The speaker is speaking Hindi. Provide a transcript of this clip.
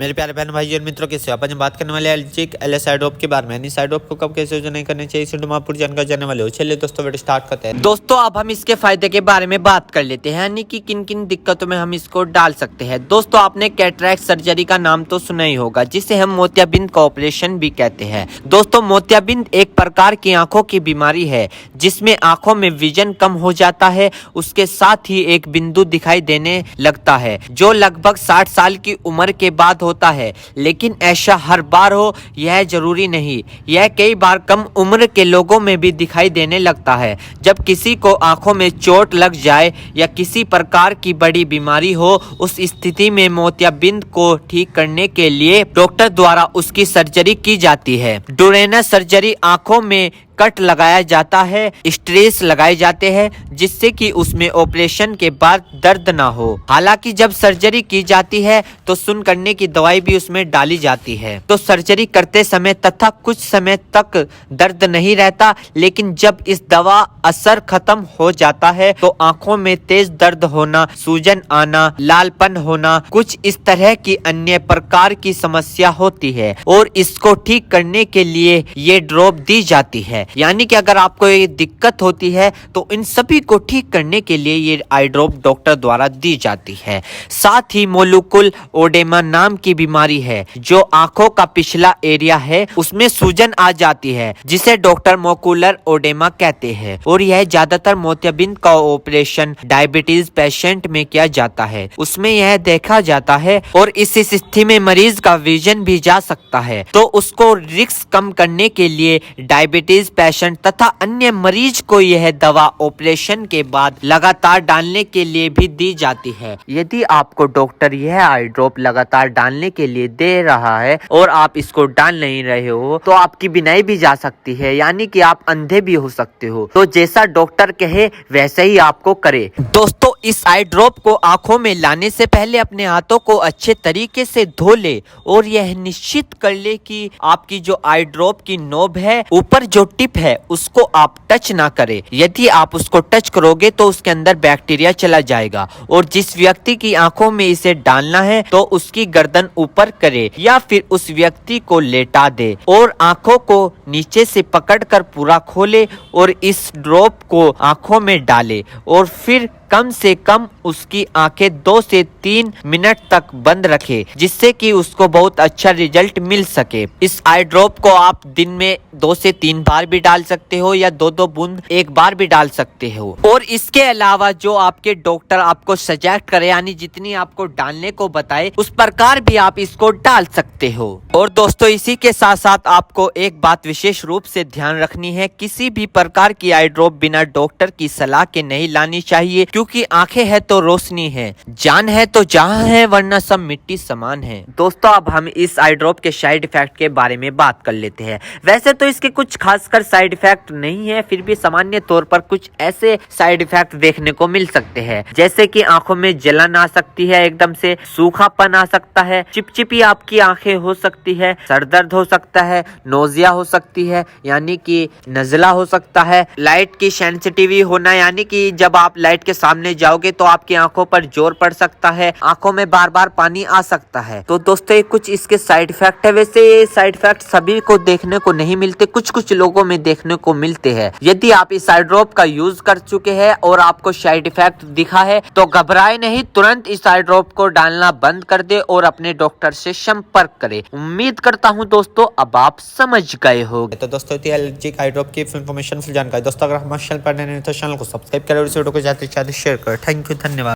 मेरे प्यारे बहन भाई और मित्रों कैसे हो? अपन बात करने वाले एलर्जिक एलएस आई ड्रॉप के बारे में। इस आई ड्रॉप को कब कैसे यूज नहीं करनी चाहिए, इसे आप पूरी जानकारी जानने वाले हो। चलिए दोस्तों वीडियो स्टार्ट करते हैं। दोस्तों अब हम इसके फायदे के बारे में बात कर लेते हैं, यानी कि किन किन दिक्कतों में हम इसको डाल सकते हैं। दोस्तों आपने कैटरैक्ट सर्जरी का नाम तो सुना ही होगा, जिसे हम मोतियाबिंद का ऑपरेशन भी कहते हैं। दोस्तों मोतियाबिंद एक प्रकार की आंखों की बीमारी है जिसमें आंखों में विजन कम हो जाता है, उसके साथ ही एक बिंदु दिखाई देने लगता है जो लगभग 60 साल की उम्र के बाद होता है। लेकिन ऐसा हर बार हो यह जरूरी नहीं, यह कई बार कम उम्र के लोगों में भी दिखाई देने लगता है। जब किसी को आंखों में चोट लग जाए या किसी प्रकार की बड़ी बीमारी हो, उस स्थिति में मोतियाबिंद को ठीक करने के लिए डॉक्टर द्वारा उसकी सर्जरी की जाती है। डोरेना सर्जरी आंखों में कट लगाया जाता है, स्ट्रेस लगाए जाते हैं जिससे कि उसमें ऑपरेशन के बाद दर्द ना हो। हालांकि जब सर्जरी की जाती है तो सुन्न करने की दवाई भी उसमें डाली जाती है। तो सर्जरी करते समय तथा कुछ समय तक दर्द नहीं रहता, लेकिन जब इस दवा असर खत्म हो जाता है तो आंखों में तेज दर्द होना, सूजन आना, लालपन होना, कुछ इस तरह की अन्य प्रकार की समस्या होती है और इसको ठीक करने के लिए ये ड्रॉप दी जाती है। यानी कि अगर आपको ये दिक्कत होती है तो इन सभी को ठीक करने के लिए ये आई ड्रॉप डॉक्टर द्वारा दी जाती है। साथ ही मोलुकुल ओडेमा नाम की बीमारी है जो आंखों का पिछला एरिया है उसमें सूजन आ जाती है, जिसे डॉक्टर मोकुलर ओडेमा कहते हैं। और यह ज्यादातर मोतियाबिंद का ऑपरेशन डायबिटीज पेशेंट में किया जाता है, उसमें यह देखा जाता है और इस स्थिति में मरीज का विजन भी जा सकता है। तो उसको रिस्क कम करने के लिए डायबिटीज पेशेंट तथा अन्य मरीज को यह दवा ऑपरेशन के बाद लगातार डालने के लिए भी दी जाती है। यदि आपको डॉक्टर यह आई ड्रॉप लगातार डालने के लिए दे रहा है और आप इसको डाल नहीं रहे हो तो आपकी बीनाई भी जा सकती है, यानी कि आप अंधे भी हो सकते हो। तो जैसा डॉक्टर कहे वैसे ही आपको करे। दोस्तों इस आई ड्रॉप को आंखों में लाने से पहले अपने हाथों को अच्छे तरीके से धो ले और यह निश्चित कर ले कि आपकी जो आई ड्रॉप की नोब है, ऊपर जो टिप है, उसको आप टच ना करें। यदि आप उसको टच करोगे तो उसके अंदर बैक्टीरिया चला जाएगा। और जिस व्यक्ति की आंखों में इसे डालना है तो उसकी गर्दन ऊपर करे या फिर उस व्यक्ति को लेटा दे और आंखों को नीचे से पकड़कर पूरा खोले और इस ड्रॉप को आंखों में डाले और फिर कम से कम उसकी आंखें 2 से 3 मिनट तक बंद रखे, जिससे कि उसको बहुत अच्छा रिजल्ट मिल सके। इस आई ड्रॉप को आप दिन में 2 से 3 बार भी डाल सकते हो या 2-2 बूंद एक बार भी डाल सकते हो। और इसके अलावा जो आपके डॉक्टर आपको सजेस्ट करे, यानी जितनी आपको डालने को बताए उस प्रकार भी आप इसको डाल सकते हो। और दोस्तों इसी के साथ साथ आपको एक बात विशेष रूप से ध्यान रखनी है, किसी भी प्रकार की आई ड्रॉप बिना डॉक्टर की सलाह के नहीं लानी चाहिए, क्योंकि आंखें है तो रोशनी है, जान है तो जहां है, वरना सब मिट्टी समान है। दोस्तों अब हम इस आई ड्रॉप के साइड इफेक्ट के बारे में बात कर लेते हैं। वैसे तो इसके कुछ खासकर साइड इफेक्ट नहीं है, फिर भी सामान्य तौर पर कुछ ऐसे साइड इफेक्ट देखने को मिल सकते हैं, जैसे कि आंखों में जलन आ सकती है, एकदम से सूखापन आ सकता है, चिपचिपी आपकी आंखें हो सकती है, सर दर्द हो सकता है, नोजिया हो सकती है यानी कि नजला हो सकता है, लाइट की सेंसिटिविटी होना, यानी कि जब आप लाइट के सामने जाओगे तो आपकी आंखों पर जोर पड़ सकता है, आंखों में बार बार पानी आ सकता है। तो दोस्तों ये कुछ इसके साइड इफेक्ट है। वैसे ये साइड इफेक्ट सभी को देखने को नहीं मिलते, कुछ कुछ लोगों में देखने को मिलते हैं। यदि आप इस आई ड्रॉप का यूज कर चुके हैं और आपको साइड इफेक्ट दिखा है तो घबराए नहीं, तुरंत इस आई ड्रॉप को डालना बंद कर दे और अपने डॉक्टर से संपर्क करे। उम्मीद करता हूँ दोस्तों अब आप समझ गए हो। तो दोस्तों एलर्जिक आई ड्रॉप की इन्फॉर्मेशन फुल जानकारी दोस्तों अगर हमारे चैनल पर नए हैं तो चैनल को सब्सक्राइब करें और इस वीडियो को ज्यादा से ज्यादा शेयर करें। थैंक यू, धन्यवाद।